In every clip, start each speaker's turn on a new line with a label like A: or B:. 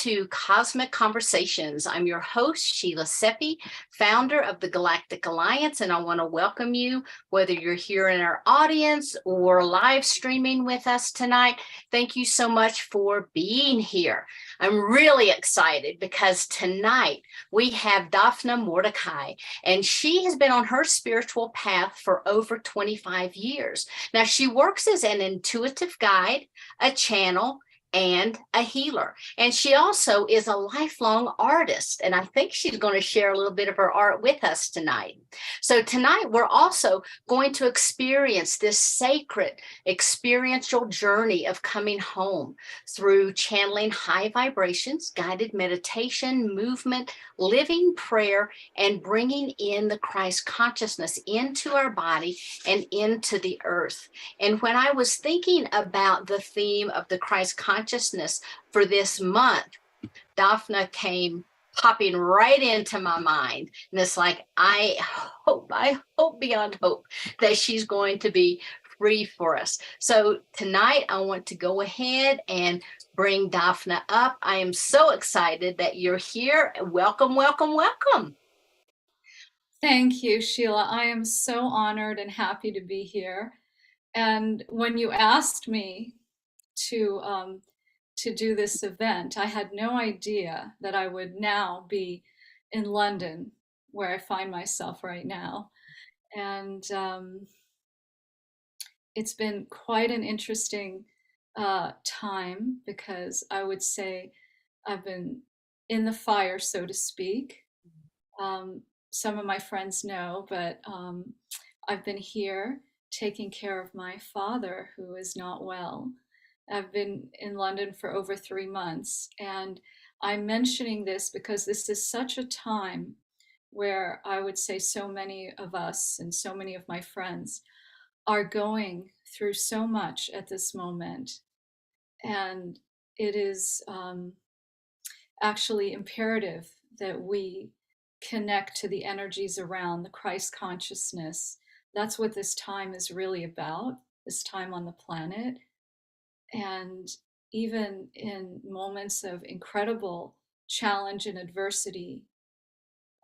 A: to Cosmic Conversations. I'm your host, Sheila Seppi, founder of the Galactic Alliance, and I want to welcome you, whether you're here in our audience or live streaming with us tonight. Thank you so much for being here. I'm really excited because tonight we have Daphna Mordecai, and she has been on her spiritual path for over 25 years. Now, she works as an intuitive guide, a channel, and a healer. And she also is a lifelong artist. And I think she's going to share a little bit of her art with us tonight. So tonight, we're also going to experience this sacred experiential journey of coming home through channeling high vibrations, guided meditation, movement, living prayer, and bringing in the Christ consciousness into our body and into the earth. And when I was thinking about the theme of the Christ consciousness for this month, Daphna came popping right into my mind. And it's like, I hope beyond hope that she's going to be free for us. So tonight I want to go ahead and bring Daphna up. I am so excited that you're here. Welcome, welcome, welcome.
B: Thank you, Sheila. I am so honored and happy to be here. And when you asked me to do this event, I had no idea that I would now be in London, where I find myself right now. And it's been quite an interesting time, because I would say I've been in the fire, so to speak. Some of my friends know, but I've been here taking care of my father, who is not well. I've been in London for over 3 months, and I'm mentioning this because this is such a time where I would say so many of us and so many of my friends are going through so much at this moment. And it is actually imperative that we connect to the energies around the Christ consciousness. That's what this time is really about, this time on the planet. And even in moments of incredible challenge and adversity,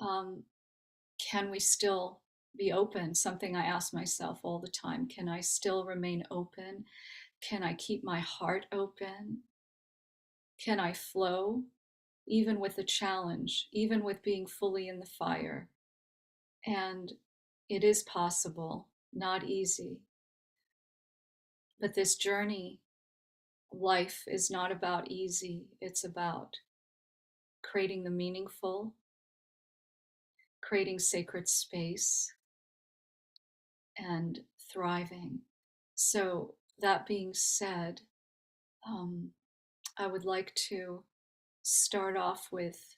B: can we still be open? Something I ask myself all the time. Can I still remain open? Can I keep my heart open? Can I flow even with the challenge, even with being fully in the fire? And it is possible, not easy. But this journey, life is not about easy. It's about creating the meaningful, creating sacred space, and thriving. So that being said, I would like to start off with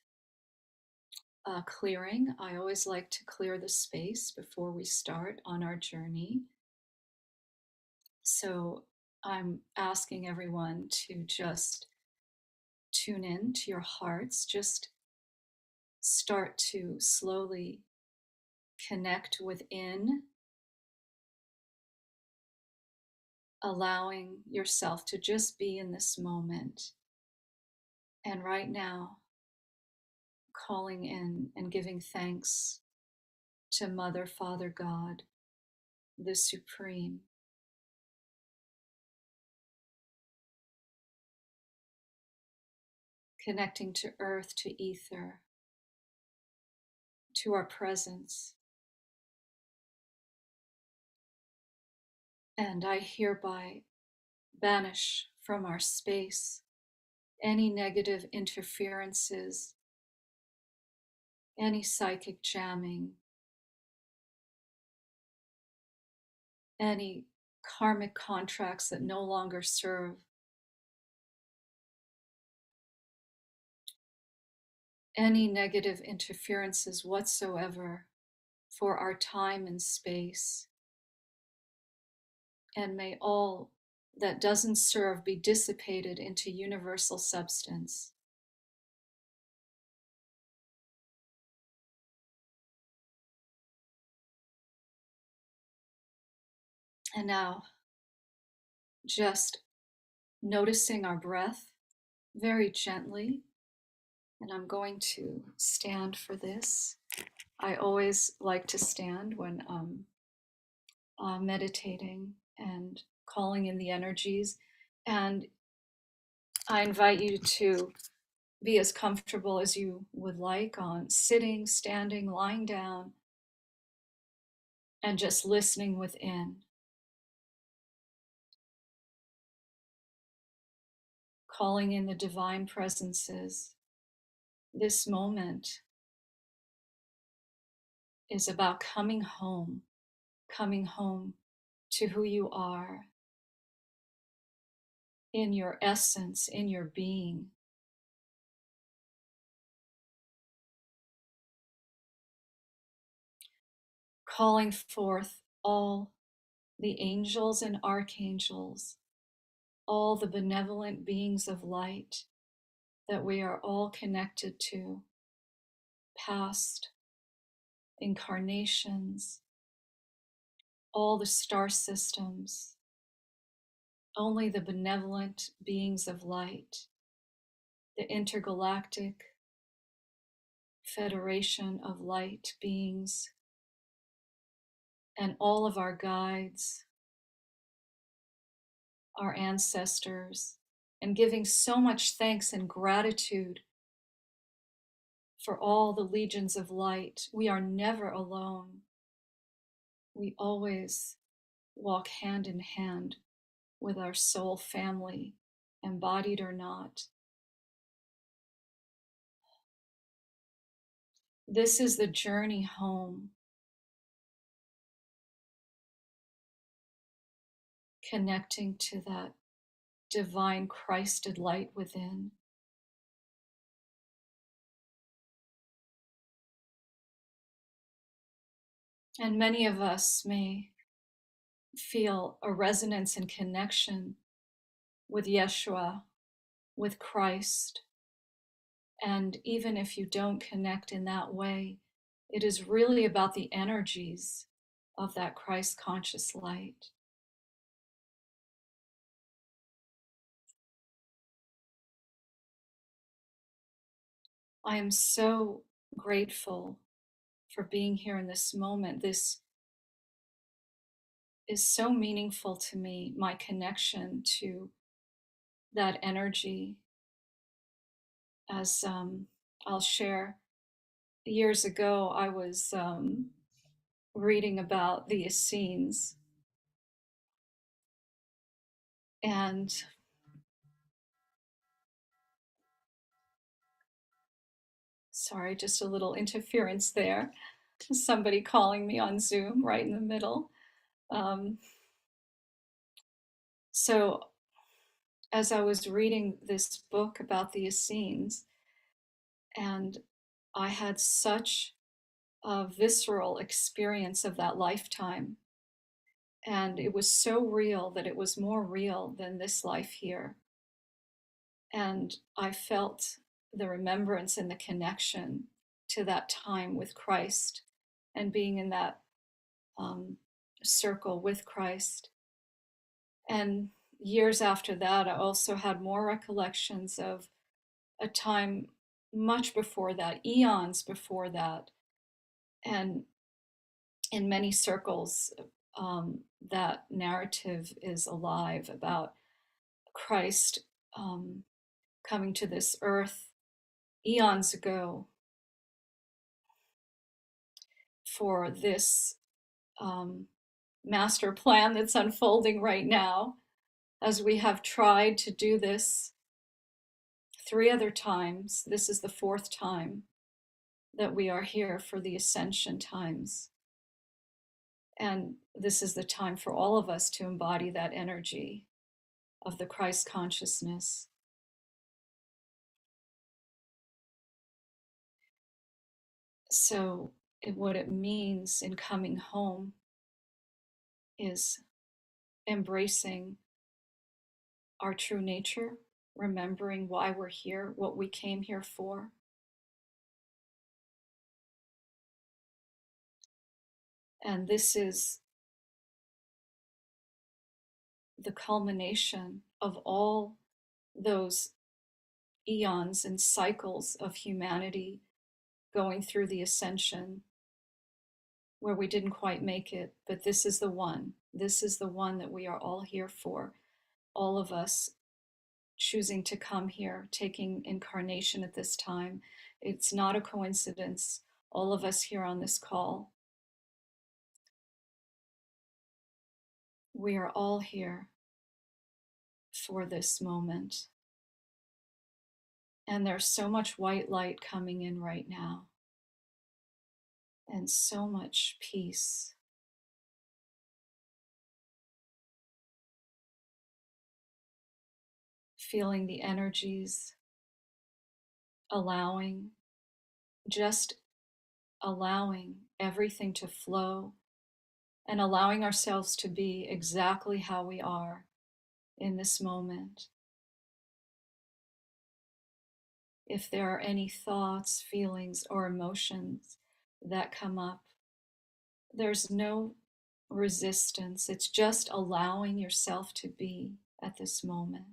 B: clearing. I always like to clear the space before we start on our journey. So I'm asking everyone to just tune in to your hearts. Just start to slowly connect within, allowing yourself to just be in this moment. And right now, calling in and giving thanks to Mother, Father, God, the Supreme. Connecting to earth, to ether, to our presence. And I hereby banish from our space any negative interferences, any psychic jamming, any karmic contracts that no longer serve, any negative interferences whatsoever for our time and space. And may all that doesn't serve be dissipated into universal substance. And now, just noticing our breath very gently, And I'm going to stand for this. I always like to stand when meditating and calling in the energies. And I invite you to be as comfortable as you would like on sitting, standing, lying down, and just listening within. Calling in the divine presences. This moment is about coming home to who you are in your essence, in your being. Calling forth all the angels and archangels, all the benevolent beings of light that we are all connected to, past incarnations, all the star systems, only the benevolent beings of light, the intergalactic federation of light beings, and all of our guides, our ancestors, and giving so much thanks and gratitude for all the legions of light. We are never alone. We always walk hand in hand with our soul family, embodied or not. This is the journey home, connecting to that divine Christed light within. And many of us may feel a resonance and connection with Yeshua, with Christ. And even if you don't connect in that way, it is really about the energies of that Christ conscious light. I am so grateful for being here in this moment. This is so meaningful to me, my connection to that energy. As I'll share, years ago, I was reading about the Essenes. And sorry, just a little interference there. Somebody calling me on Zoom right in the middle. So as I was reading this book about the Essenes, and I had such a visceral experience of that lifetime. And it was so real that it was more real than this life here. And I felt the remembrance and the connection to that time with Christ and being in that circle with Christ. And years after that, I also had more recollections of a time much before that, eons before that. And in many circles, that narrative is alive about Christ coming to this earth eons ago for this master plan that's unfolding right now, as we have tried to do this 3 other times. This is the 4th time that we are here for the Ascension times. And this is the time for all of us to embody that energy of the Christ consciousness. So what it means in coming home is embracing our true nature, remembering why we're here, what we came here for. And this is the culmination of all those eons and cycles of humanity going through the ascension where we didn't quite make it, but this is the one. This is the one that we are all here for. All of us choosing to come here, taking incarnation at this time. It's not a coincidence. All of us here on this call, we are all here for this moment. And there's so much white light coming in right now, and so much peace. Feeling the energies, allowing, just allowing everything to flow, and allowing ourselves to be exactly how we are in this moment. If there are any thoughts, feelings, or emotions that come up, there's no resistance. It's just allowing yourself to be at this moment.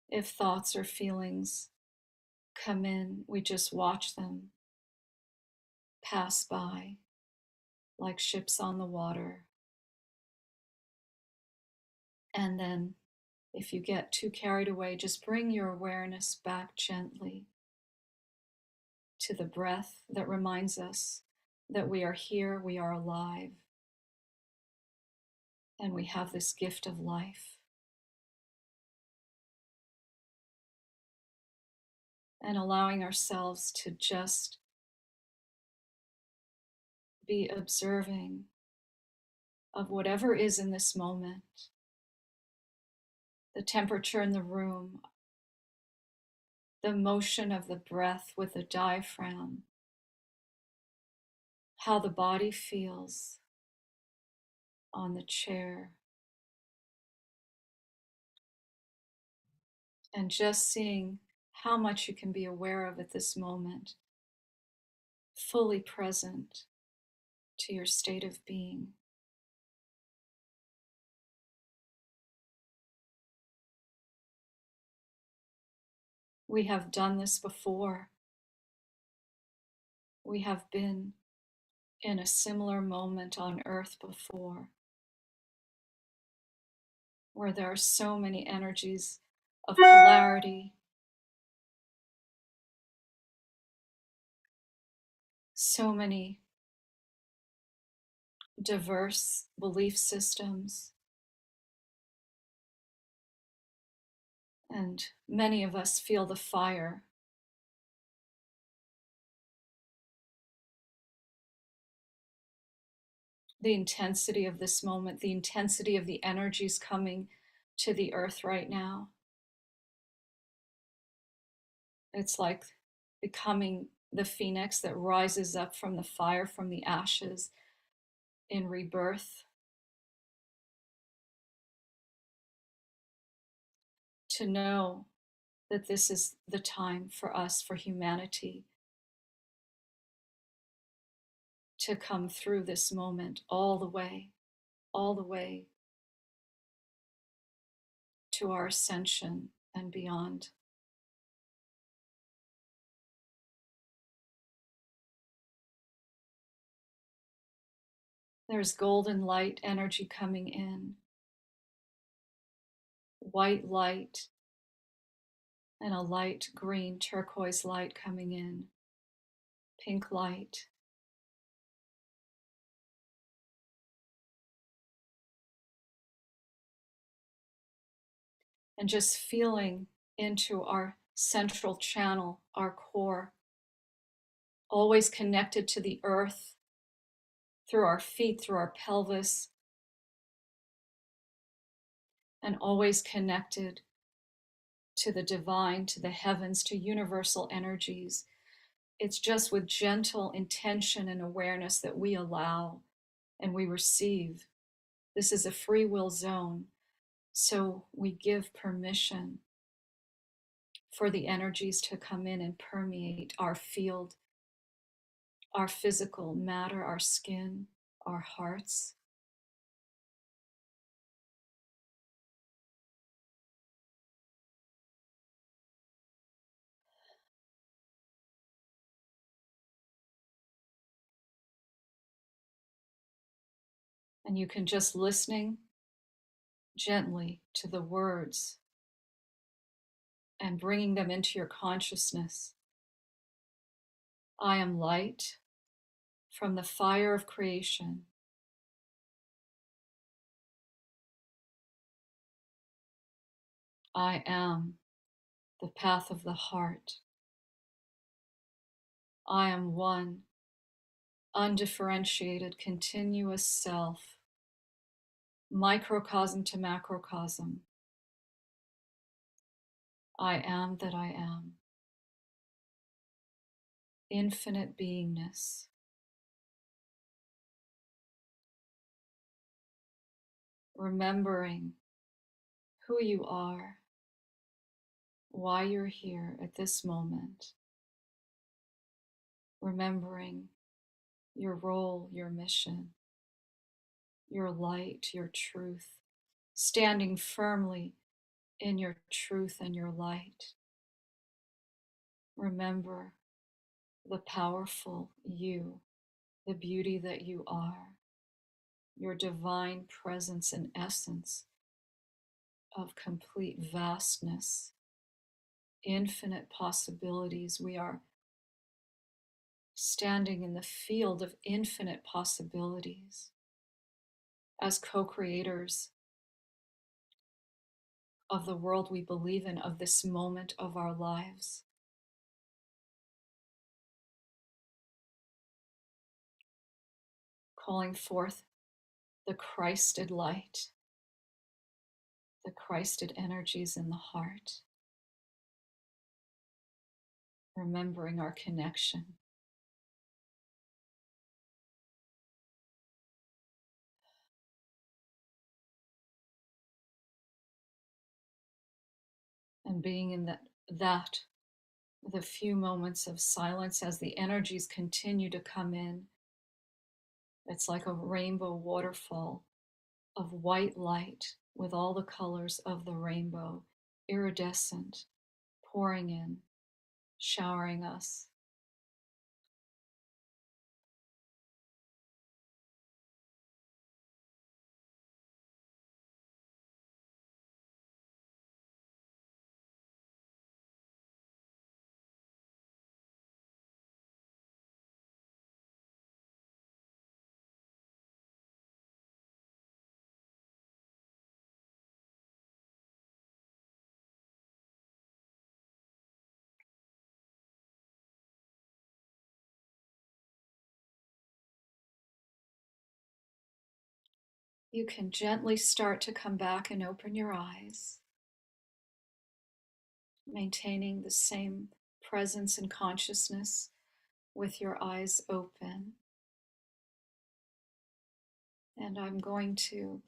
B: If thoughts or feelings come in, we just watch them pass by like ships on the water. And then if you get too carried away, just bring your awareness back gently to the breath that reminds us that we are here, we are alive, and we have this gift of life. And allowing ourselves to just be observing of whatever is in this moment, the temperature in the room, the motion of the breath with the diaphragm, how the body feels on the chair, and just seeing how much you can be aware of at this moment, fully present to your state of being. We have done this before. We have been in a similar moment on earth before, where there are so many energies of polarity, so many diverse belief systems, and many of us feel the fire. The intensity of this moment, the intensity of the energies coming to the earth right now. It's like becoming the phoenix that rises up from the fire, from the ashes in rebirth. To know that this is the time for us, for humanity, to come through this moment all the way to our ascension and beyond. There's golden light energy coming in, white light, and a light green turquoise light coming in, pink light. And just feeling into our central channel, our core, always connected to the earth through our feet, through our pelvis, and always connected to the divine, to the heavens, to universal energies. It's just with gentle intention and awareness that we allow and we receive. This is a free will zone, so we give permission for the energies to come in and permeate our field, our physical matter, our skin, our hearts. And you can just listening gently to the words and bringing them into your consciousness. I am light from the fire of creation. I am the path of the heart. I am one undifferentiated, continuous self, microcosm to macrocosm. I am that I am. Infinite beingness. Remembering who you are, why you're here at this moment. Remembering your role, your mission, your light, your truth. Standing firmly in your truth and your light. Remember the powerful you, the beauty that you are, your divine presence and essence of complete vastness, infinite possibilities. We are standing in the field of infinite possibilities as co-creators of the world we believe in, of this moment of our lives. Calling forth the Christed light, the Christed energies in the heart, remembering our connection. And being in that the few moments of silence as the energies continue to come in. It's like a rainbow waterfall of white light with all the colors of the rainbow, iridescent, pouring in, showering us. You can gently start to come back and open your eyes, maintaining the same presence and consciousness with your eyes open. And I'm going to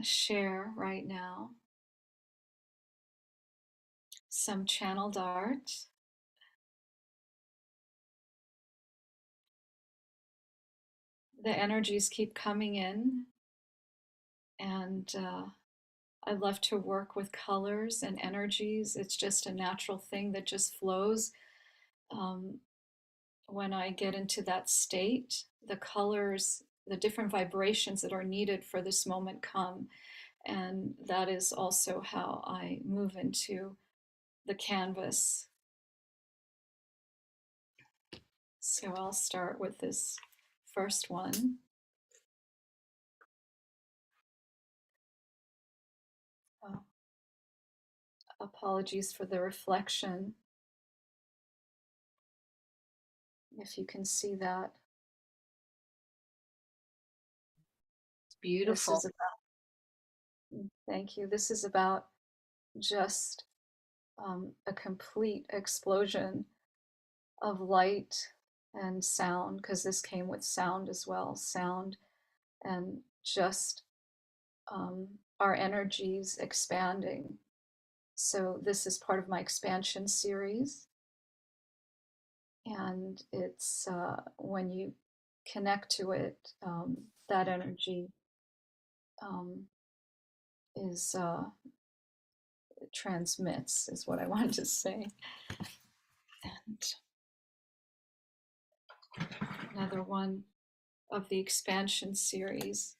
B: share right now some channeled art. The energies keep coming in, and I love to work with colors and energies. It's just a natural thing that just flows. When I get into that state, the colors, the different vibrations that are needed for this moment come. And that is also how I move into the canvas. So I'll start with this first one. Oh, apologies for the reflection. If you can see that.
A: It's beautiful.
B: This is about, thank you. This is about just a complete explosion of light and sound, because this came with sound as well, sound and just our energies expanding. So this is part of my expansion series. And it's when you connect to it, that energy is transmits, is what I wanted to say. And another one of the expansion series.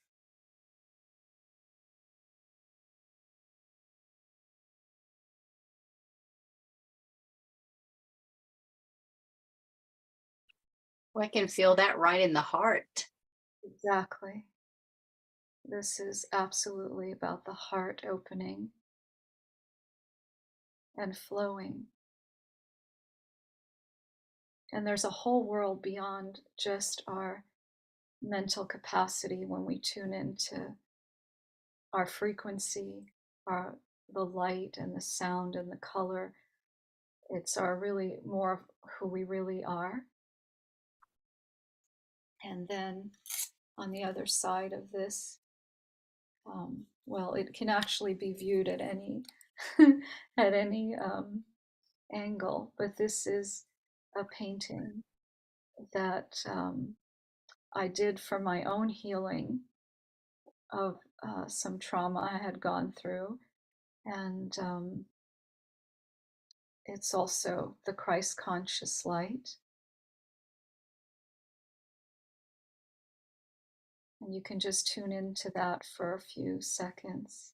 A: I can feel that right in the heart.
B: Exactly. This is absolutely about the heart opening and flowing. And there's a whole world beyond just our mental capacity when we tune into our frequency, the light and the sound and the color. It's our really more of who we really are. And then on the other side of this, well, it can actually be viewed at any at any angle, but this is a painting that I did for my own healing of some trauma I had gone through, and it's also the Christ conscious light. And you can just tune into that for a few seconds.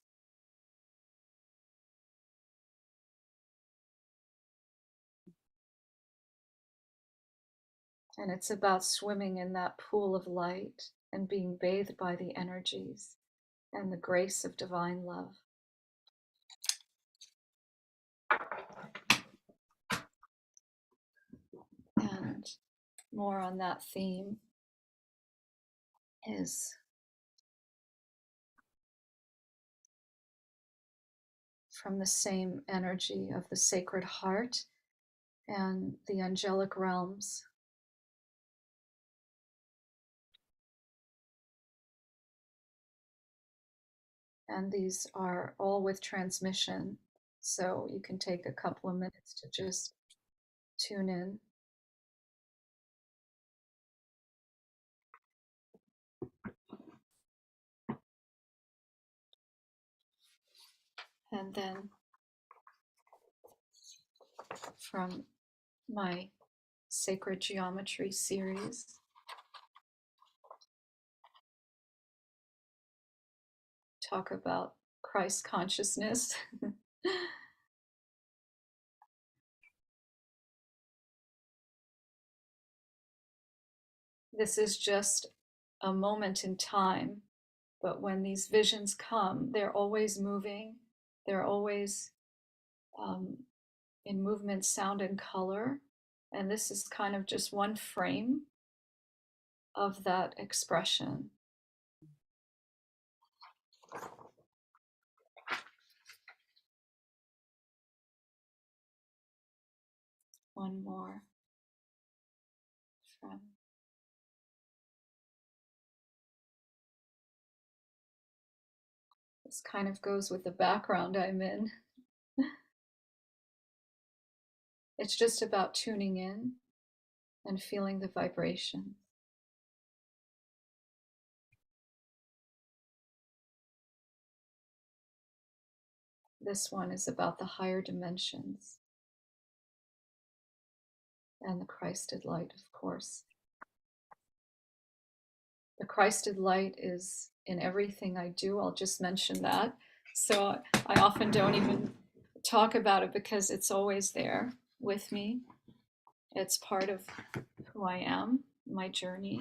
B: And it's about swimming in that pool of light and being bathed by the energies and the grace of divine love. And more on that theme is from the same energy of the Sacred Heart and the angelic realms. And these are all with transmission, so you can take a couple of minutes to just tune in. And then from my Sacred Geometry series, talk about Christ consciousness. This is just a moment in time, but when these visions come, they're always moving, they're always in movement, sound, and color. And this is kind of just one frame of that expression. One more from this kind of goes with the background I'm in. It's just about tuning in and feeling the vibration. This one is about the higher dimensions and the Christed light, of course. The Christed light is in everything I do. I'll just mention that. So I often don't even talk about it because it's always there with me. It's part of who I am, my journey.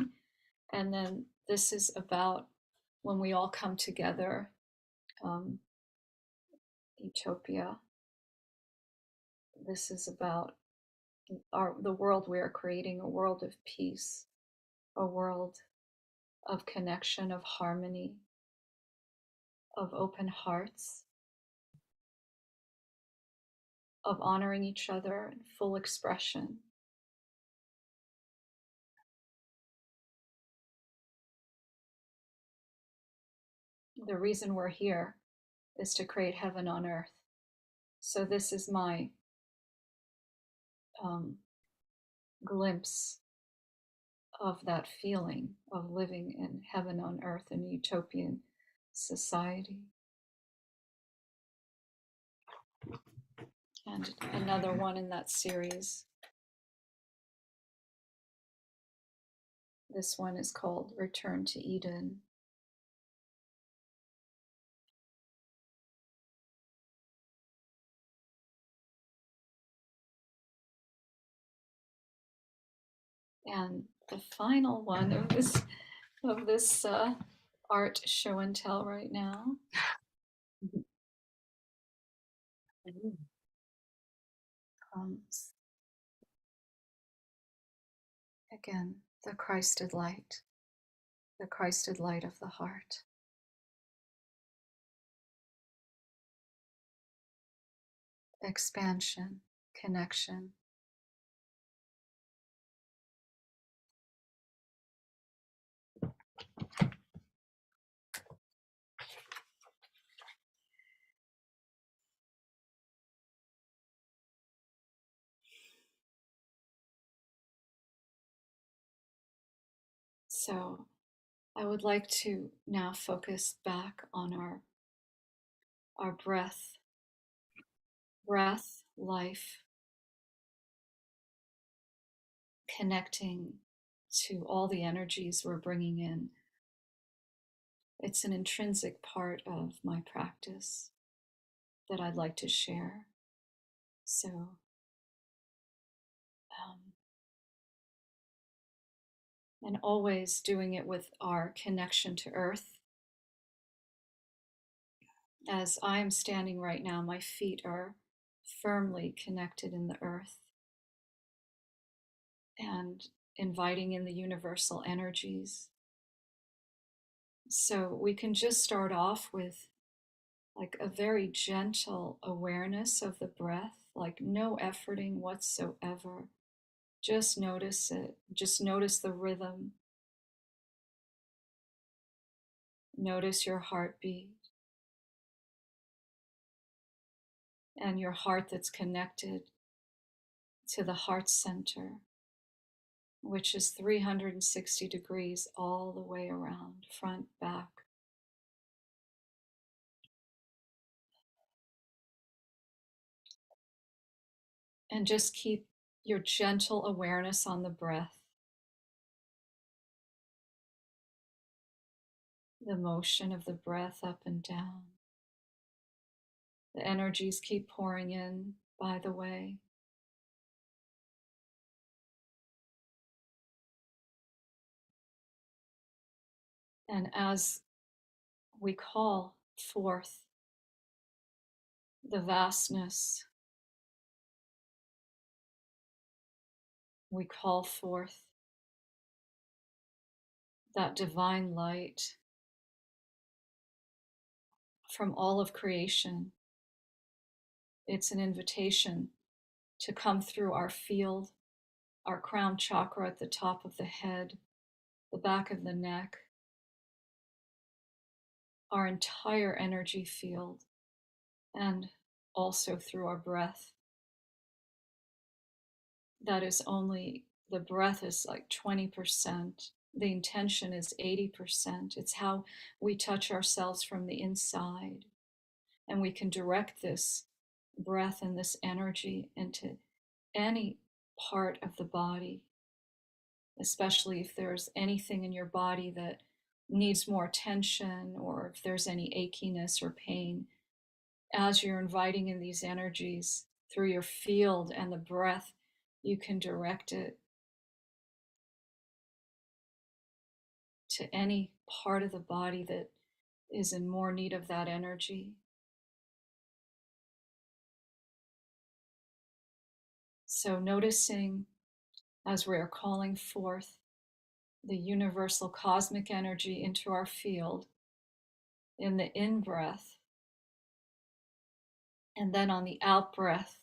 B: And then this is about when we all come together, utopia. This is about the world we are creating, a world of peace, a world of connection, of harmony, of open hearts, of honoring each other in full expression. The reason we're here is to create heaven on earth. So this is my glimpse of that feeling of living in heaven on earth in a utopian society. And another one in that series. This one is called Return to Eden. And the final one of this art show and tell right now comes again, the Christed light of the heart. Expansion, connection. So I would like to now focus back on our breath, life, connecting to all the energies we're bringing in. It's an intrinsic part of my practice that I'd like to share. So, and always doing it with our connection to earth. As I'm standing right now, my feet are firmly connected in the earth and inviting in the universal energies. So we can just start off with like a very gentle awareness of the breath, like no efforting whatsoever. Just notice it. Just notice the rhythm. Notice your heartbeat and your heart that's connected to the heart center, which is 360 degrees all the way around, front, back. And just keep your gentle awareness on the breath, the motion of the breath up and down. The energies keep pouring in, by the way. And as we call forth the vastness, we call forth that divine light from all of creation. It's an invitation to come through our field, our crown chakra at the top of the head, the back of the neck, our entire energy field, and also through our breath. That is only, the breath is like 20%. The intention is 80%. It's how we touch ourselves from the inside. And we can direct this breath and this energy into any part of the body, especially if there's anything in your body that needs more attention, or if there's any achiness or pain. As you're inviting in these energies through your field and the breath, you can direct it to any part of the body that is in more need of that energy. So noticing as we are calling forth the universal cosmic energy into our field in the in-breath, and then on the out-breath,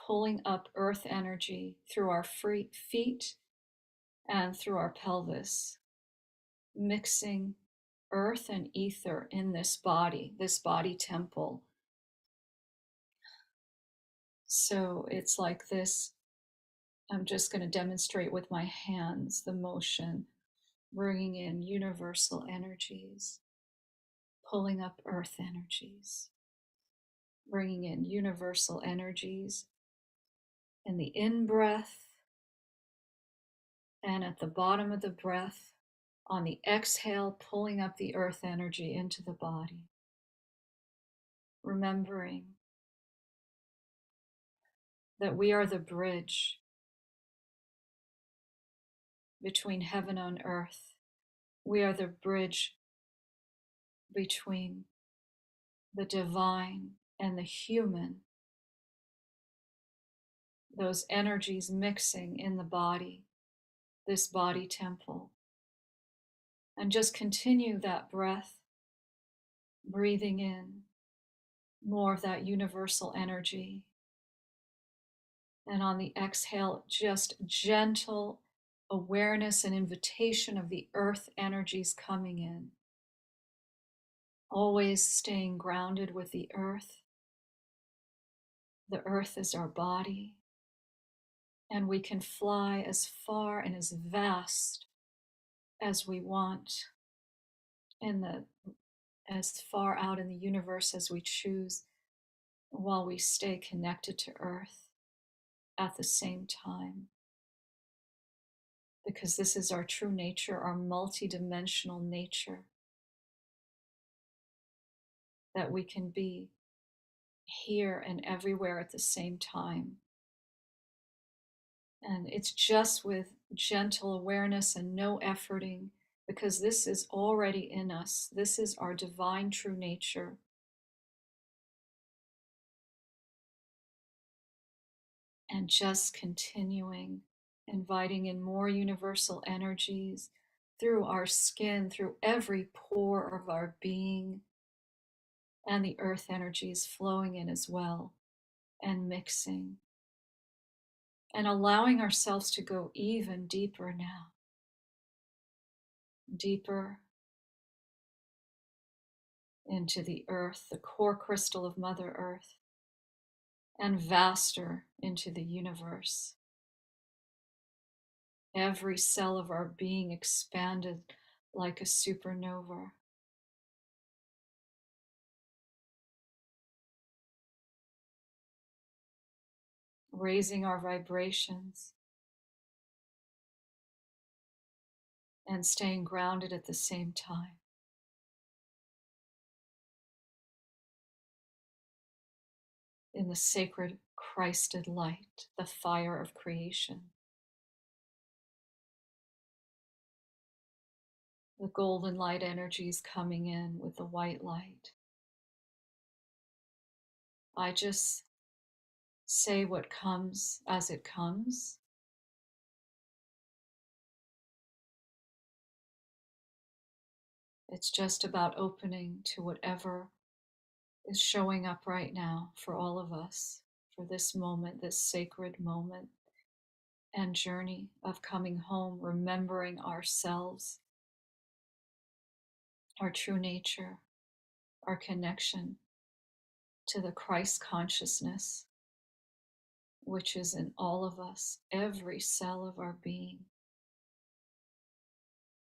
B: pulling up earth energy through our feet and through our pelvis, mixing earth and ether in this body temple. So it's like this. I'm just going to demonstrate with my hands the motion, bringing in universal energies, pulling up earth energies, bringing in universal energies in the in-breath And at the bottom of the breath, on the exhale, pulling up the earth energy into the body. Remembering that we are the bridge between heaven and earth. We are the bridge between the divine and the human. Those energies mixing in the body, this body temple. And just continue that breath, breathing in more of that universal energy. And on the exhale, just gentle awareness and invitation of the earth energies coming in. Always staying grounded with the earth. The earth is our body. And we can fly as far and as vast as we want as far out in the universe as we choose, while we stay connected to earth at the same time. Because this is our true nature, our multidimensional nature, that we can be here and everywhere at the same time. And it's just with gentle awareness and no efforting, because this is already in us. This is our divine true nature. And just continuing, inviting in more universal energies through our skin, through every pore of our being, and the earth energies flowing in as well, and mixing, and allowing ourselves to go even deeper now. Deeper into the earth, the core crystal of Mother Earth, and vaster into the universe. Every cell of our being expanded like a supernova. Raising our vibrations and staying grounded at the same time. In the sacred Christed light, the fire of creation. The golden light energies coming in with the white light. I just say what comes as it comes. It's just about opening to whatever is showing up right now for all of us, for this moment, this sacred moment and journey of coming home, remembering ourselves, our true nature, our connection to the Christ consciousness, which is in all of us, every cell of our being,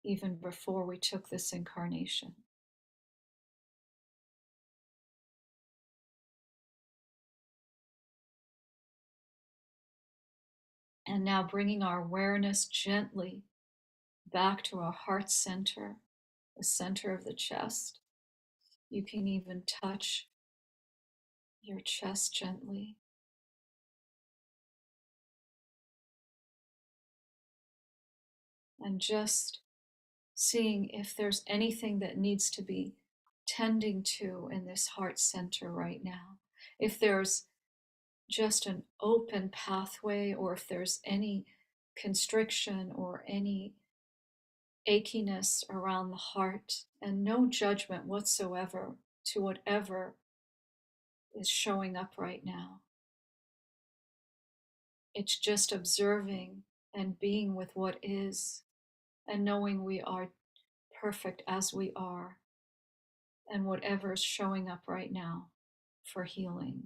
B: even before we took this incarnation. And now bringing our awareness gently back to our heart center, the center of the chest. You can even touch your chest gently. And just seeing if there's anything that needs to be tending to in this heart center right now. If there's just an open pathway, or if there's any constriction or any achiness around the heart, and no judgment whatsoever to whatever is showing up right now. It's just observing and being with what is, and knowing we are perfect as we are, and whatever is showing up right now for healing.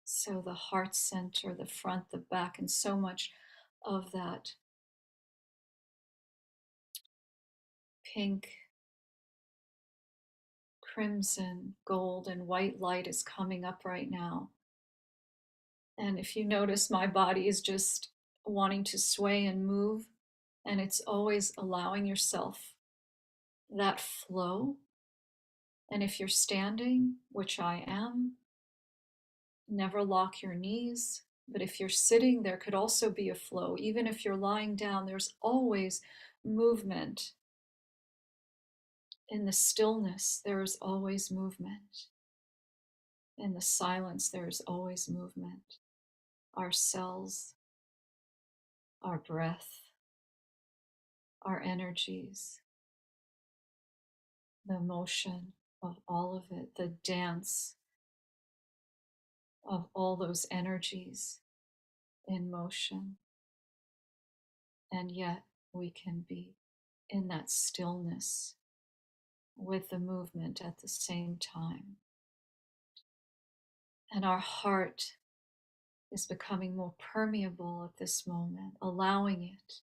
B: So the heart center, the front, the back, and so much of that pink, crimson, gold, and white light is coming up right now. And if you notice, my body is just wanting to sway and move, and it's always allowing yourself that flow. And if you're standing, which I am, never lock your knees. But if you're sitting, there could also be a flow. Even if you're lying down, there's always movement. In the stillness, there is always movement. In the silence, there is always movement. Our cells, our breath, our energies, the motion of all of it, the dance of all those energies in motion. And yet we can be in that stillness with the movement at the same time. And our heart is becoming more permeable at this moment, allowing it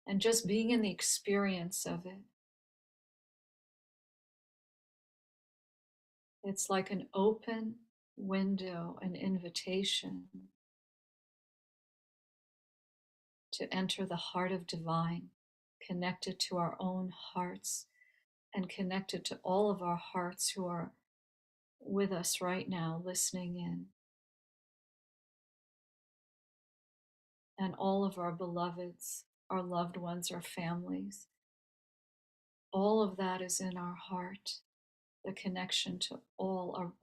B: and just being in the experience of it. It's like an open window, an invitation to enter the heart of divine, connected to our own hearts and connected to all of our hearts who are with us right now, listening in. And all of our beloveds, our loved ones, our families. All of that is in our heart. The connection to all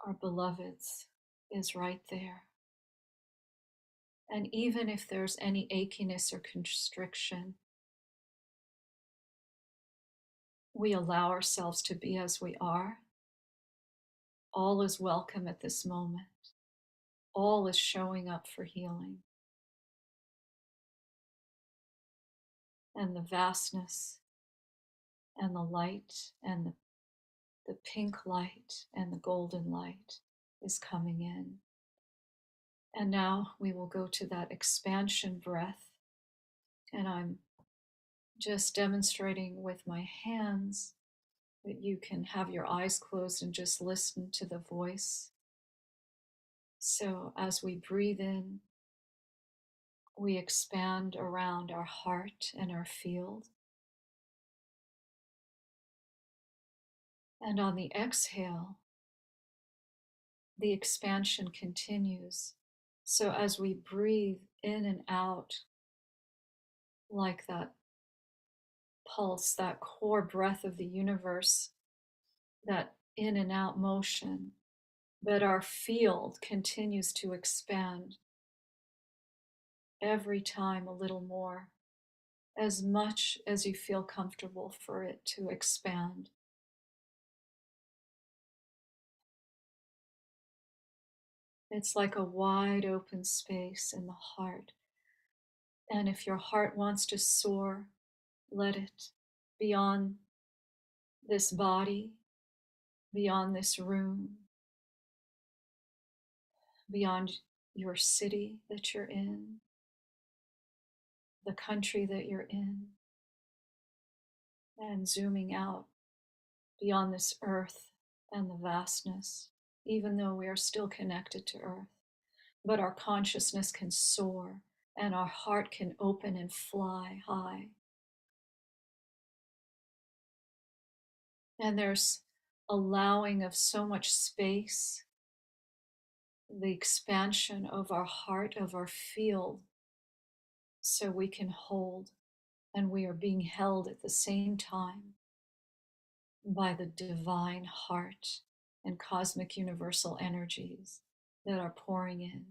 B: our beloveds is right there. And even if there's any achiness or constriction, we allow ourselves to be as we are. All is welcome at this moment. All is showing up for healing. And the vastness and the light and the pink light and the golden light is coming in. And now we will go to that expansion breath. And I'm just demonstrating with my hands that you can have your eyes closed and just listen to the voice. So as we breathe in, we expand around our heart and our field. And on the exhale, the expansion continues. So as we breathe in and out, like that pulse, that core breath of the universe, that in and out motion, that our field continues to expand every time a little more, as much as you feel comfortable for it to expand. It's like a wide open space in the heart. And if your heart wants to soar, let it, beyond this body, beyond this room, beyond your city that you're in, the country that you're in, and zooming out beyond this earth and the vastness, even though we are still connected to earth. But our consciousness can soar and our heart can open and fly high. And there's allowing of so much space, the expansion of our heart, of our field, so we can hold, and we are being held at the same time by the divine heart and cosmic universal energies that are pouring in.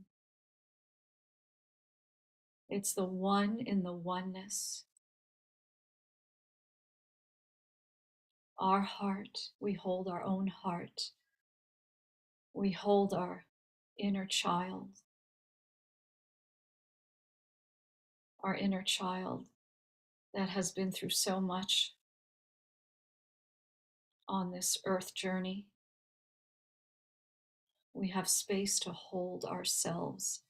B: It's the one in the oneness. Our heart, we hold our own heart. We hold our inner child. Our inner child that has been through so much on this earth journey. We have space to hold ourselves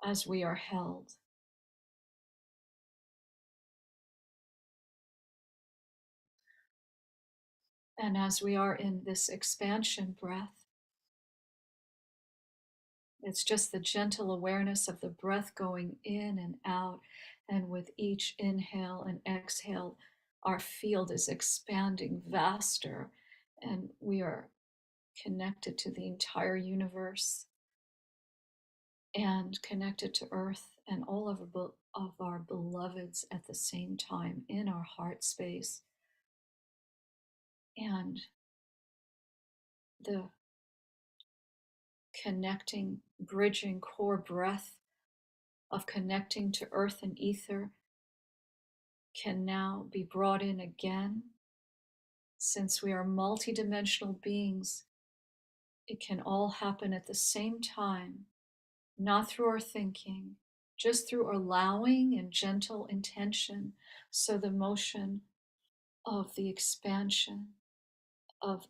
B: as we are held. And as we are in this expansion breath, It's just the gentle awareness of the breath going in and out. And with each inhale and exhale, our field is expanding vaster, and we are connected to the entire universe and connected to Earth and all of our beloveds at the same time in our heart space. And the connecting, bridging core breath of connecting to earth and ether can now be brought in again. Since we are multidimensional beings, it can all happen at the same time, not through our thinking, just through allowing and gentle intention. So the motion of the expansion of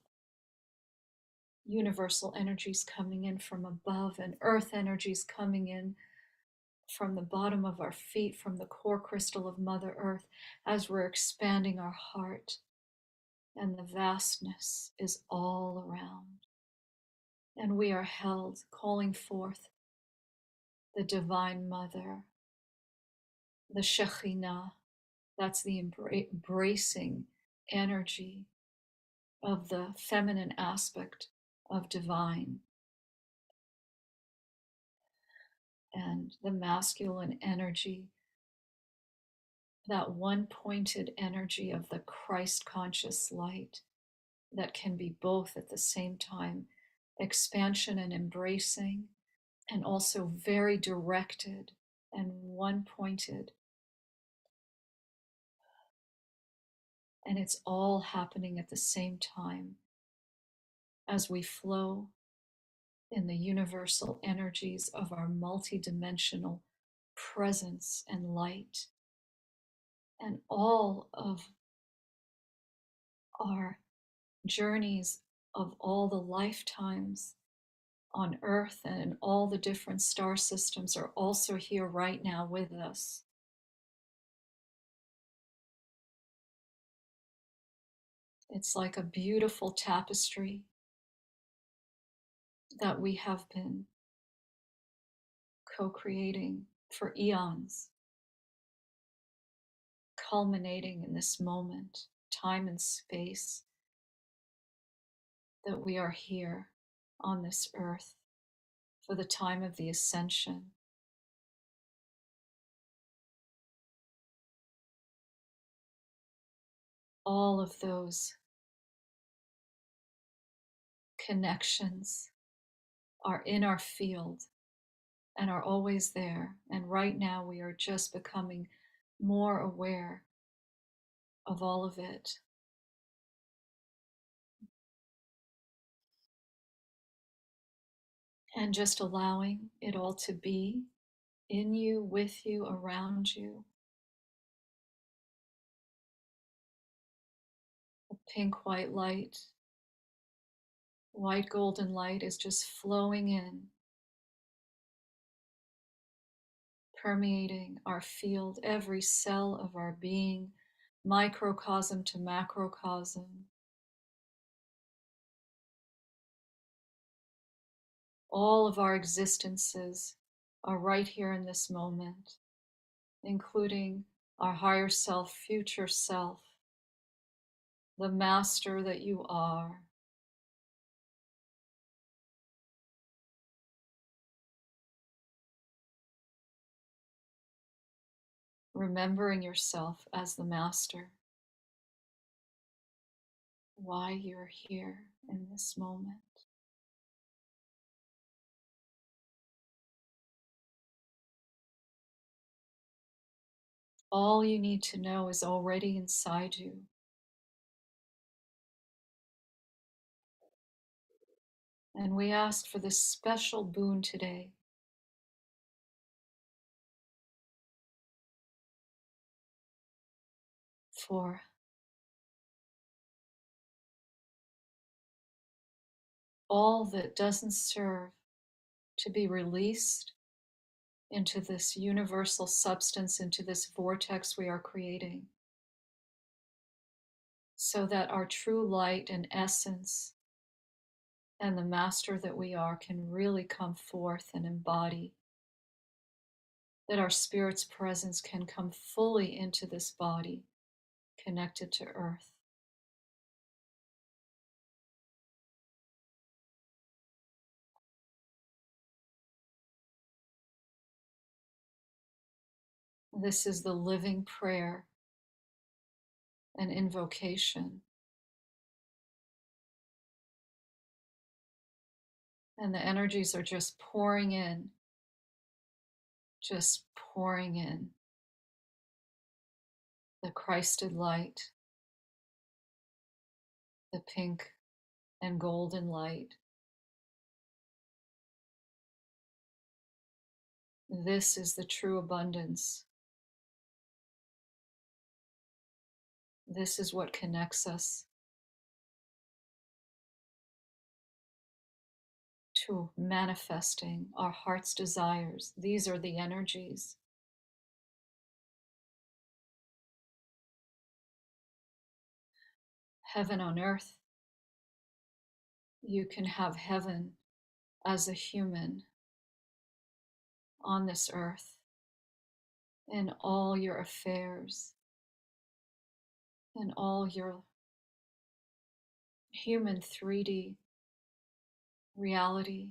B: universal energies coming in from above and earth energies coming in from the bottom of our feet, from the core crystal of Mother Earth, as we're expanding our heart. And the vastness is all around. And we are held, calling forth the Divine Mother, the Shekhinah. That's the embracing energy of the feminine aspect of divine, and the masculine energy, that one pointed energy of the Christ conscious light that can be both at the same time, expansion and embracing, and also very directed and one pointed. And it's all happening at the same time as we flow in the universal energies of our multidimensional presence and light. And all of our journeys of all the lifetimes on Earth and in all the different star systems are also here right now with us. It's like a beautiful tapestry that we have been co-creating for eons, culminating in this moment, time and space, that we are here on this earth for the time of the ascension. All of those connections are in our field and are always there. And right now we are just becoming more aware of all of it. And just allowing it all to be in you, with you, around you. The pink white light, white golden light is just flowing in, permeating our field, every cell of our being, microcosm to macrocosm. All of our existences are right here in this moment, including our higher self, future self, the master that you are. Remembering yourself as the master, why you're here in this moment. All you need to know is already inside you. And we ask for this special boon today. For all that doesn't serve to be released into this universal substance, into this vortex we are creating, so that our true light and essence and the master that we are can really come forth and embody, that our spirit's presence can come fully into this body connected to earth. This is the living prayer and invocation. And the energies are just pouring in, just pouring in. The Christed light, the pink and golden light. This is the true abundance. This is what connects us to manifesting our heart's desires. These are the energies. Heaven on earth. You can have heaven as a human on this earth in all your affairs, in all your human 3D reality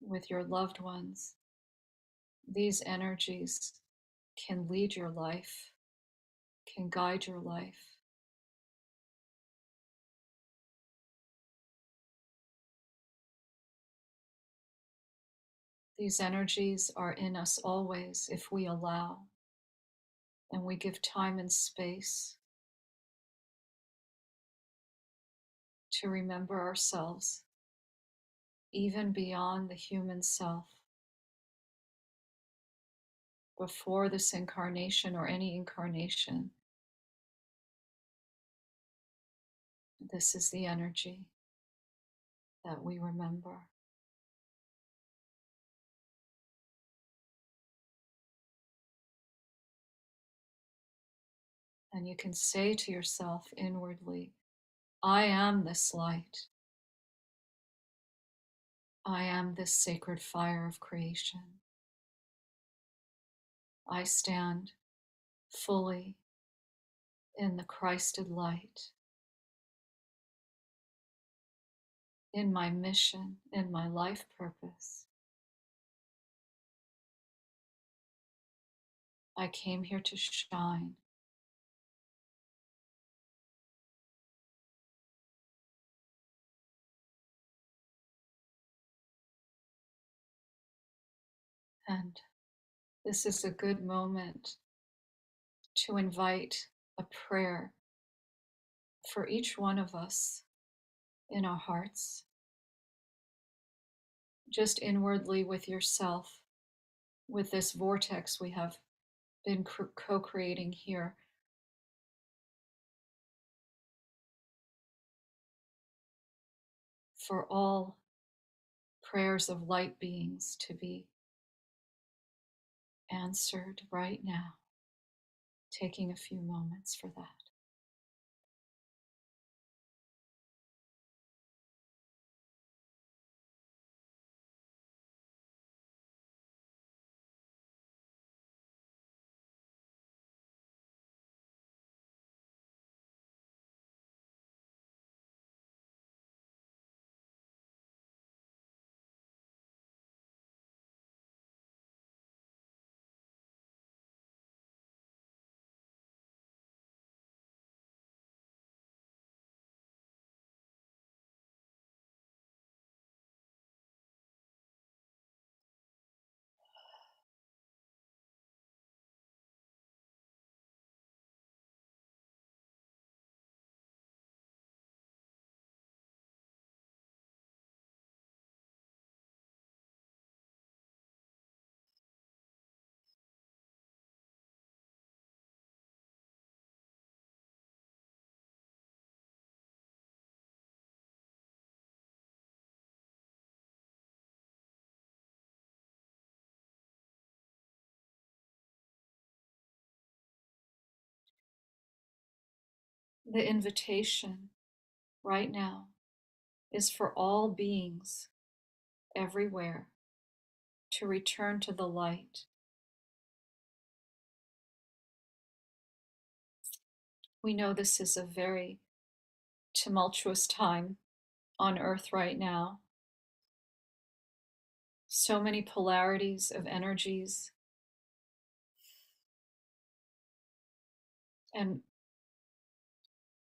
B: with your loved ones. These energies can lead your life, can guide your life. These energies are in us always if we allow and we give time and space to remember ourselves, even beyond the human self. Before this incarnation or any incarnation, this is the energy that we remember. And you can say to yourself inwardly, I am this light. I am this sacred fire of creation. I stand fully in the Christed light, in my mission, in my life purpose. I came here to shine. And this is a good moment to invite a prayer for each one of us in our hearts, just inwardly with yourself, with this vortex we have been co-creating here. For all prayers of light beings to be answered right now, taking a few moments for that. The invitation right now is for all beings everywhere to return to the light. We know this is a very tumultuous time on earth right now. So many polarities of energies. And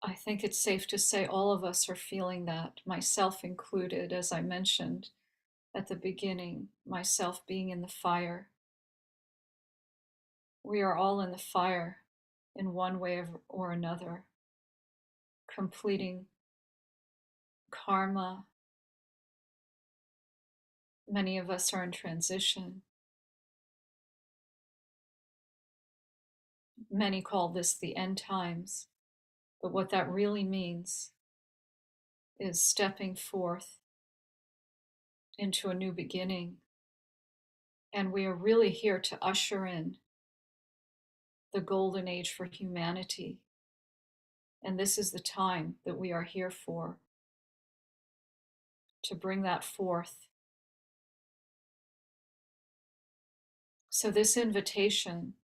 B: I think it's safe to say all of us are feeling that, myself included, as I mentioned at the beginning, myself being in the fire. We are all in the fire in one way or another, completing karma. Many of us are in transition. Many call this the end times, but what that really means is stepping forth into a new beginning. And we are really here to usher in the golden age for humanity. And this is the time that we are here for, to bring that forth. So this invitation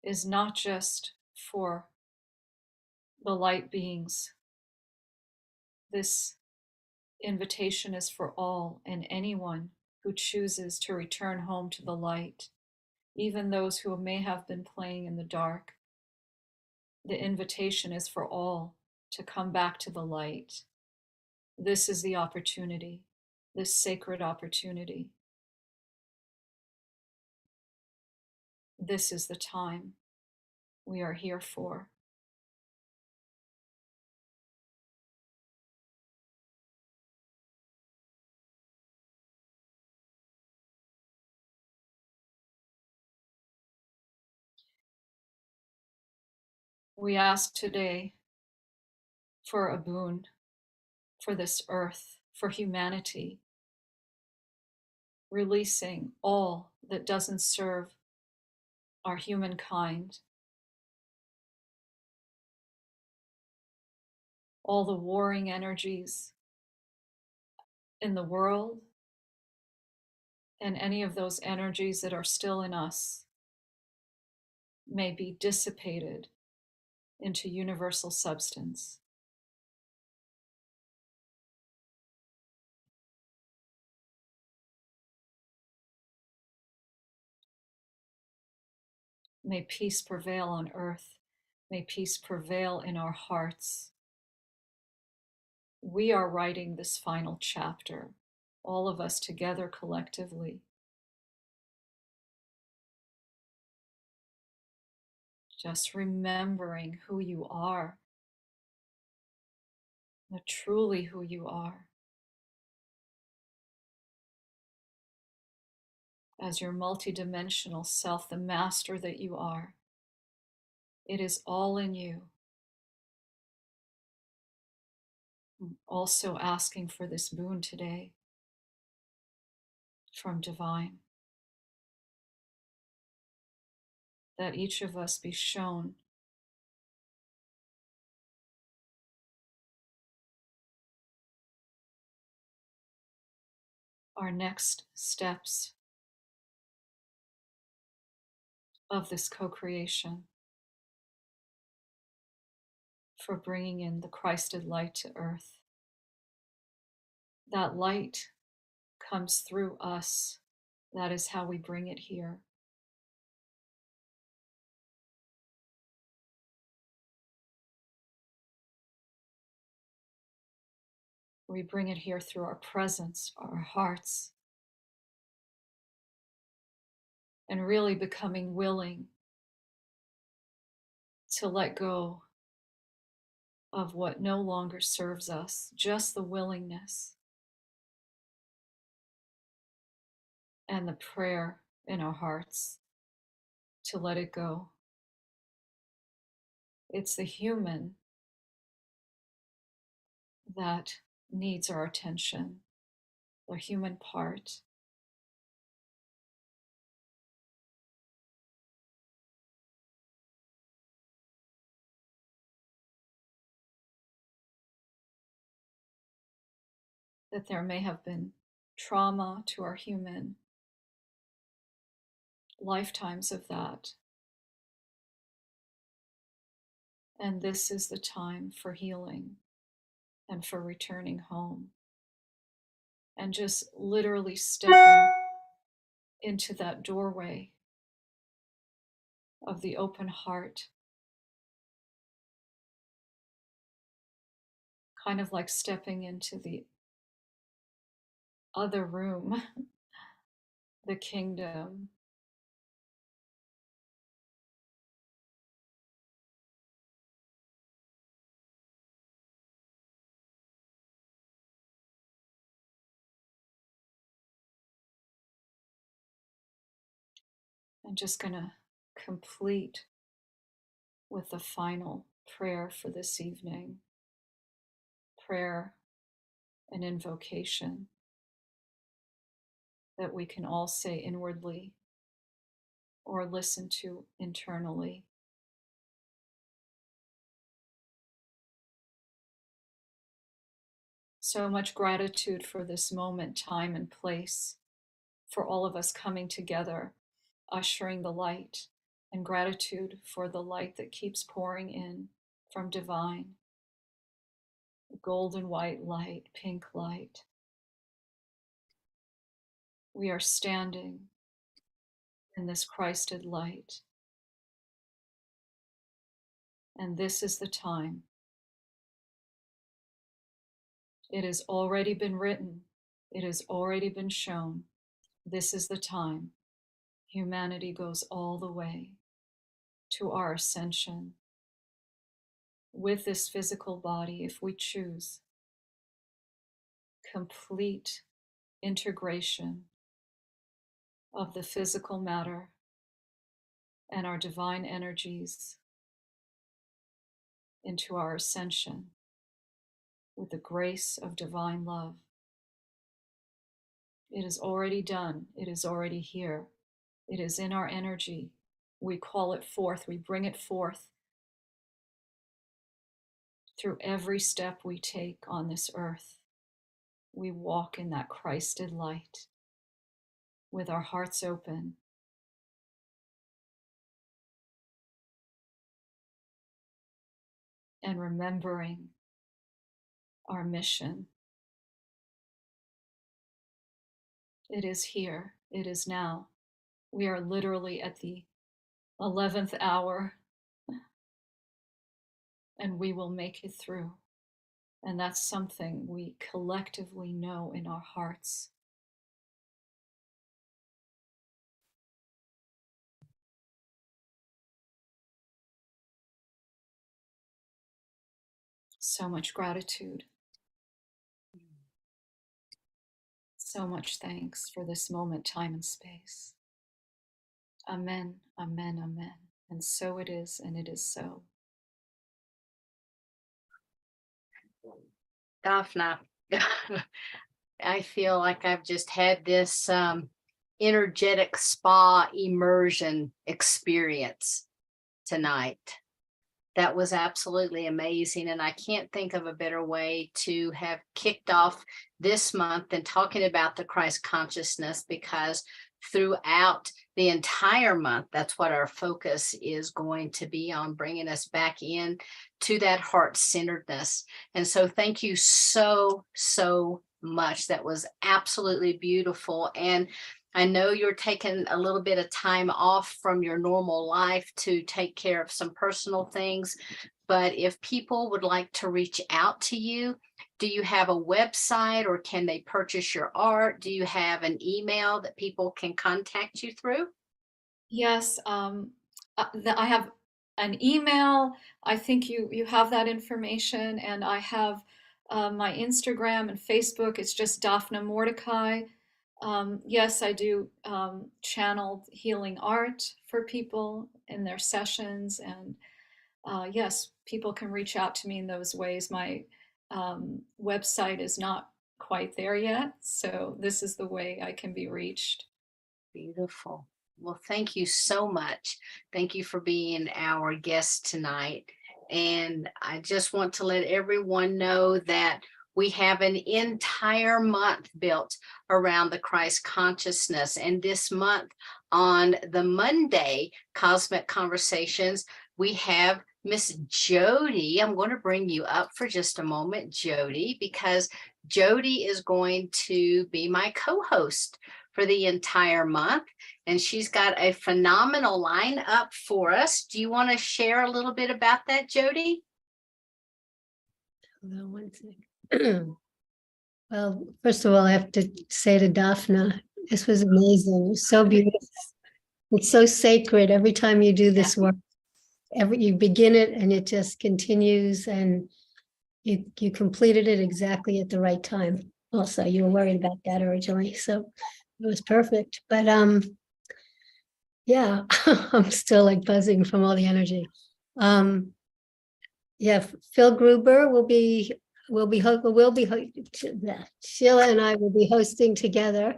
B: is not just for the light beings. This invitation is for all and anyone who chooses to return home to the light, even those who may have been playing in the dark. The invitation is for all to come back to the light. This is the opportunity, this sacred opportunity. This is the time we are here for. We ask today for a boon for this earth, for humanity, releasing all that doesn't serve our humankind, all the warring energies in the world, and any of those energies that are still in us may be dissipated into universal substance. May peace prevail on earth. May peace prevail in our hearts. We are writing this final chapter, all of us together collectively. Just remembering who you are, truly who you are, as your multidimensional self, the master that you are. It is all in you. I'm also asking for this boon today from Divine, that each of us be shown our next steps of this co-creation for bringing in the Christed light to earth. That light comes through us. That is how we bring it here. We bring it here through our presence, our hearts, and really becoming willing to let go of what no longer serves us, just the willingness and the prayer in our hearts to let it go. It's the human that needs our attention, the human part. that there may have been trauma to our human, lifetimes of that. And this is the time for healing and for returning home. And just literally stepping into that doorway of the open heart, kind of like stepping into the other room, the kingdom. I'm just going to complete with the final prayer for this evening. Prayer and invocation that we can all say inwardly or listen to internally. So much gratitude for this moment, time, and place, for all of us coming together, ushering the light, and gratitude for the light that keeps pouring in from divine, golden white light, pink light. We are standing in this Christed light, and this is the time. It has already been written. It has already been shown. This is the time. Humanity goes all the way to our ascension with this physical body, if we choose. Complete integration of the physical matter and our divine energies into our ascension with the grace of divine love. It is already done. It is already here. It is in our energy. We call it forth. We bring it forth through every step we take on this earth. We walk in that Christed light with our hearts open. And remembering our mission. It is here. It is now. We are literally at the 11th hour, and we will make it through. And that's something we collectively know in our hearts. So much gratitude. So much thanks for this moment, time, and space. Amen, amen, amen. And so it is, and it is so.
A: Daphna, I feel like I've just had this energetic spa immersion experience tonight. That was absolutely amazing. And I can't think of a better way to have kicked off this month than talking about the Christ consciousness, because throughout the entire month, that's what our focus is going to be on, bringing us back in to that heart-centeredness. And so thank you so much. That was absolutely beautiful. And I know you're taking a little bit of time off from your normal life to take care of some personal things, but if people would like to reach out to you, do you have a website, or can they purchase your art? Do you have an email that people can contact you through?
B: Yes, I have an email. I think you have that information, and I have my Instagram and Facebook. It's just Daphna Mordecai. Yes, I do channeled healing art for people in their sessions, and yes, people can reach out to me in those ways. My website is not quite there yet, so this is the way I can be reached.
A: Beautiful. Well, thank you so much. Thank you for being our guest tonight. And I just want to let everyone know that We have an entire month built around the Christ consciousness. And this month, on the Monday Cosmic Conversations, we have Miss Jody. I'm going to bring you up for just a moment, Jody, because Jody is going to be my co-host for the entire month. And she's got a phenomenal lineup for us. Do you want to share a little bit about that, Jody?
C: Hold on one second. Well, first of all, I have to say to Daphna, this was amazing. It was so beautiful. It's so sacred. Every time you do this work, you begin it and it just continues, and you completed it exactly at the right time. Also, you were worried about that originally, so it was perfect. But yeah, I'm still like buzzing from all the energy. Yeah, Phil Gruber Sheila and I will be hosting together.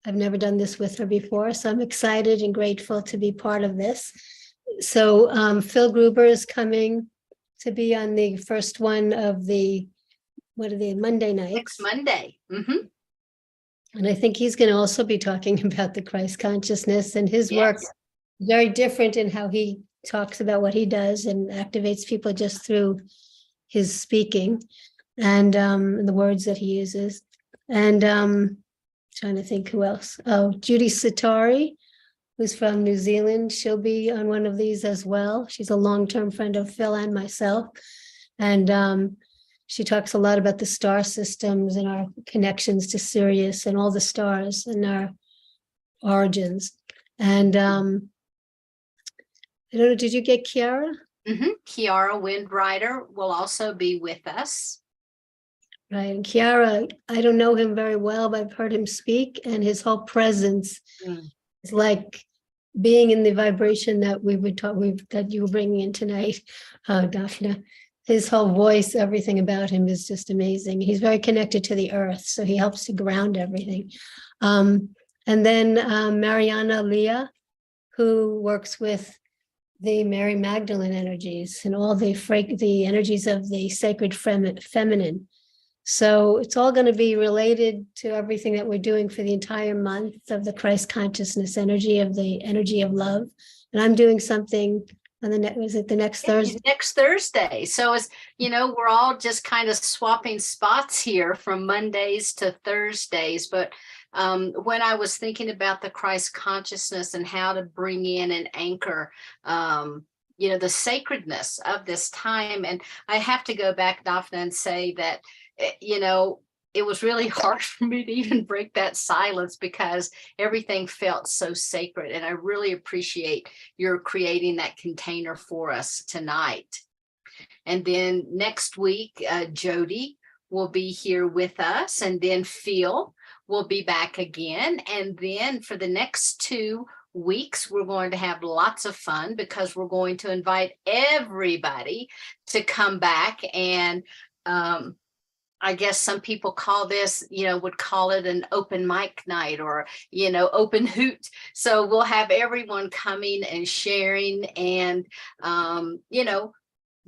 C: I've never done this with her before, so I'm excited and grateful to be part of this. So Phil Gruber is coming to be on the first one of the, what are they, Monday nights?
A: Next Monday. Mm-hmm.
C: And I think he's going to also be talking about the Christ consciousness, and his work is very different in how he talks about what he does and activates people just through his speaking and the words that he uses. And trying to think who else. Oh, Judy Satari, who's from New Zealand. She'll be on one of these as well. She's a long-term friend of Phil and myself. And she talks a lot about the star systems and our connections to Sirius and all the stars and our origins. And I don't know, did you get Kiara?
A: Mm-hmm. Kiara Windrider will also be with us.
C: Right. And Kiara, I don't know him very well, but I've heard him speak, and his whole presence is like being in the vibration that that you were bringing in tonight, Daphna. His whole voice, everything about him is just amazing. He's very connected to the earth, so he helps to ground everything. And then Mariana Leah, who works with the Mary Magdalene energies and all the energies of the sacred feminine. So it's all going to be related to everything that we're doing for the entire month of the Christ consciousness energy, of the energy of love. And I'm doing something on the next Thursday?
A: Next Thursday. So it's, we're all just kind of swapping spots here from Mondays to Thursdays. But when I was thinking about the Christ consciousness and how to bring in and anchor, the sacredness of this time. And I have to go back, Daphna, and say that, it was really hard for me to even break that silence because everything felt so sacred. And I really appreciate your creating that container for us tonight. And then next week, Jody will be here with us, and then Phil will be back again. And then for the next 2 weeks, we're going to have lots of fun because we're going to invite everybody to come back. And I guess some people call this, would call it an open mic night or, open hoot. So we'll have everyone coming and sharing and,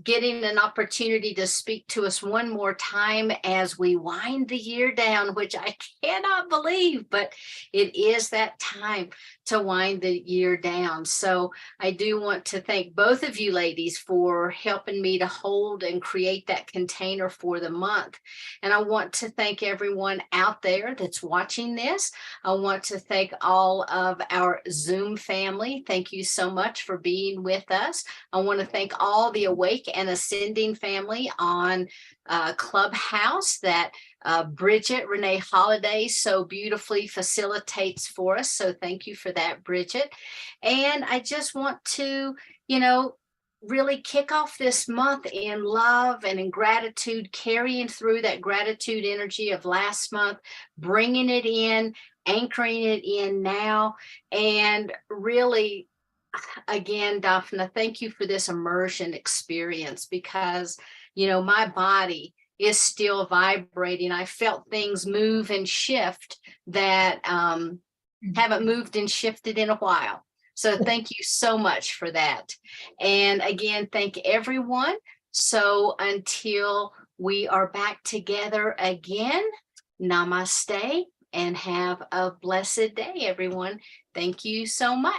A: getting an opportunity to speak to us one more time as we wind the year down, which I cannot believe, but it is that time to wind the year down. So I do want to thank both of you ladies for helping me to hold and create that container for the month. And I want to thank everyone out there that's watching this. I want to thank all of our Zoom family. Thank you so much for being with us. I want to thank all the Awake and Ascending family on Clubhouse that Bridget Renee Holiday so beautifully facilitates for us. So thank you for that, Bridget. And I just want to, really kick off this month in love and in gratitude, carrying through that gratitude energy of last month, bringing it in, anchoring it in now, and really, again, Daphna, thank you for this immersion experience because, my body is still vibrating. I felt things move and shift that haven't moved and shifted in a while. So thank you so much for that. And again, thank everyone. So until We are back together again. Namaste and have a blessed day, everyone. Thank you so much.